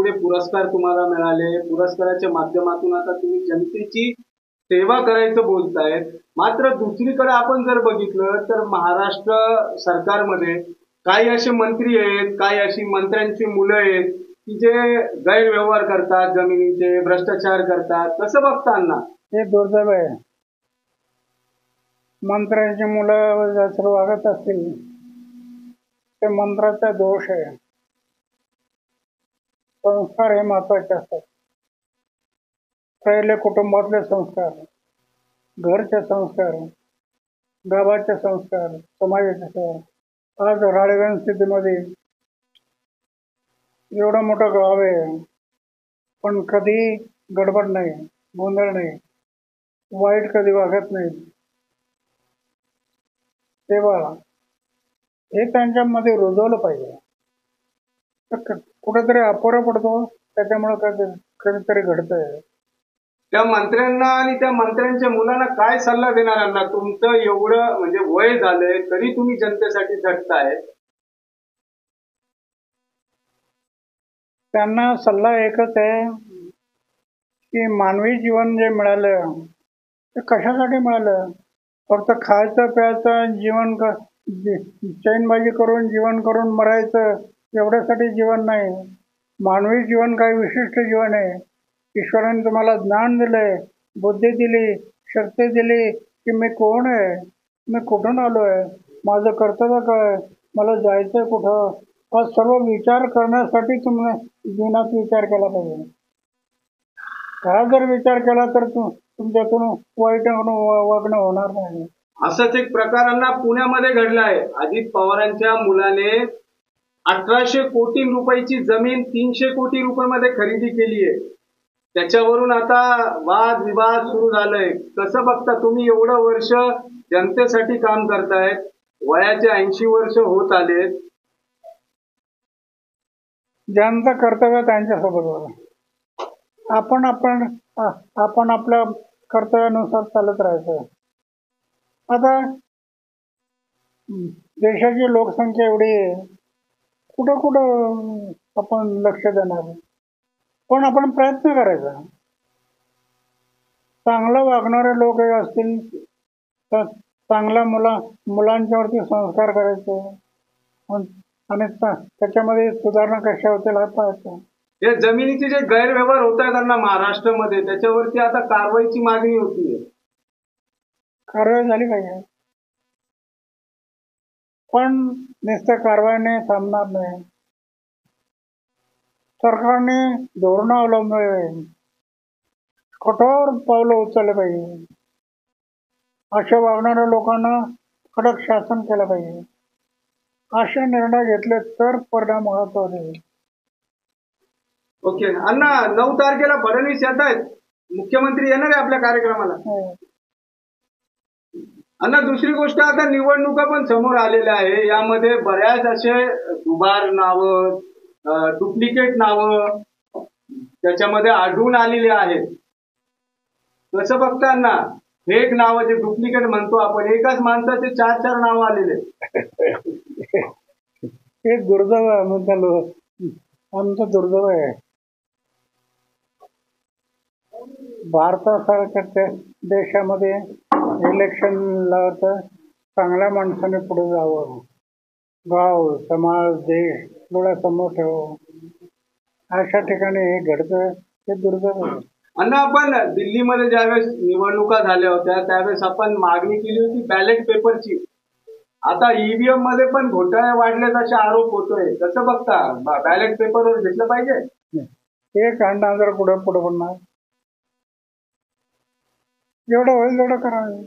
एवढे पुरस्कार तुम्हाला मिळाले, पुरस्काराच्या माध्यमातून आता तुम्ही जनतेची सेवा करायचं बोलतायत. मात्र दुसरीकडे आपण जर बघितलं तर महाराष्ट्र सरकारमध्ये काही असे मंत्री आहेत, काही अशी मंत्र्यांची मुलं आहेत की जे गैरव्यवहार करतात, जमिनीचे भ्रष्टाचार करतात. कसं बघताना हे दुर्दैव आहे. मंत्र्यांची मुलं जर वागत असतील ते मंत्राचा दोष आहे. संस्कार हे महत्वाचे असतात. पहिले कुटुंबातले संस्कार, घरचे संस्कार, गावाचे संस्कार, समाजाचे संस्कार. आज राळेगण स्थितीमध्ये एवढं मोठं गाव आहे पण कधी गडबड नाही, गोंधळ नाही, वाईट कधी वागत नाही. तेव्हा हे त्यांच्यामध्ये रुजवलं पाहिजे. कुठेतरी अपुरा पडतो, त्याच्यामुळे कधीतरी घडतंय. त्या मंत्र्यांना आणि त्या मंत्र्यांच्या मुलांना काय सल्ला देणार? तुमचं एवढं म्हणजे वय झालंय तरी तुम्ही जनतेसाठी झटताय. त्यांना सल्ला एकच आहे की मानवी जीवन जे मिळालं ते कशासाठी मिळालं? फक्त खायचं प्यायचं जीवन, चैनबाजी करून जीवन करून मरायचं एवढ्यासाठी जीवन नाही. मानवी जीवन काही विशिष्ट जीवन आहे. ईश्वराने तुम्हाला ज्ञान दिलंय, बुद्धी दिली, शक्ती दिली की मी कोण आहे, मी कुठून आलोय, माझं कर्तव्य काय, मला जायचंय कुठं, हा सर्व विचार करण्यासाठी तुम्ही जीवनात विचार केला पाहिजे. हा जर विचार केला तर तुमच्यातून वाईट वागणं होणार नाही. असंच एक प्रकारांना पुण्यामध्ये घडलाय. अजित पवारांच्या मुलाने 1800 कोटी रुपयाची जमीन 300 कोटी रुपयामध्ये खरेदी केली आहे. त्याच्यावरून आता वाद विवाद सुरू झालंय. कसं बघता तुम्ही? एवढं वर्ष जनतेसाठी काम करतायत, वयाचे 80 वर्ष होत आलेत. ज्यांचं कर्तव्य त्यांच्यासोबत आपण आपल्या कर्तव्यानुसार चालत राहायचं. आता देशाची लोकसंख्या एवढी आहे, कुठं कुठं आपण लक्ष देणार, पण आपण प्रयत्न करायचा. चांगलं वागणारे लोक असतील तर चांगल्या मुलांच्यावरती संस्कार करायचे आणि त्याच्यामध्ये सुधारणा कशा होतील हा पाहायचं. हे जमिनीचे जे गैरव्यवहार होत आहेत त्यांना महाराष्ट्रामध्ये, त्याच्यावरती आता कारवाईची मागणी होतीये. कारवाई झाली पाहिजे, पण नुसत्या कारवाईने थांबणार नाही. सरकारने धोरण अवलंबले, कठोर पावलं उचलले पाहिजे. अशा वागणाऱ्या लोकांना कडक शासन केलं पाहिजे. असे निर्णय घेतले तर परिणाम होईल. ओके अण्णा, 9 तारखेला फडणवीस येत आहेत, मुख्यमंत्री येणार आहे आपल्या कार्यक्रमाला. अण्णा, दुसरी गोष्ट, आता निवडणुका पण समोर आलेल्या आहे. यामध्ये बऱ्याच असे दुबार नावं, डुप्लिकेट नावं त्याच्यामध्ये आढळून आलेली आहेत. कसं बघताना फेक नावं, जे डुप्लिकेट म्हणतो आपण, एकाच माणसाचे 4-4 नावं आलेले. हे दुर्दैव आहे, आमचं दुर्दैव आहे. भारतासारख्या देशामध्ये इलेक्शन लावतं चांगल्या माणसाने पुढे जावं, गाव समाज देश डोळ्यासमोर ठेवावं. अशा ठिकाणी हे घडतं, हे दुर्दैव आहे. अण्णा, आपण दिल्लीमध्ये ज्यावेळेस निवडणुका झाल्या होत्या त्यावेळेस आपण मागणी केली होती बॅलेट पेपरची. आता ईव्हीएम मध्ये पण घोटाळे वाढलेत असे आरोप होतोय. कसं बघता? बॅलेट पेपरवर घेतलं पाहिजे? हे काढणार जर पुढे पडणार, जेवढं होईल तेवढं करावं.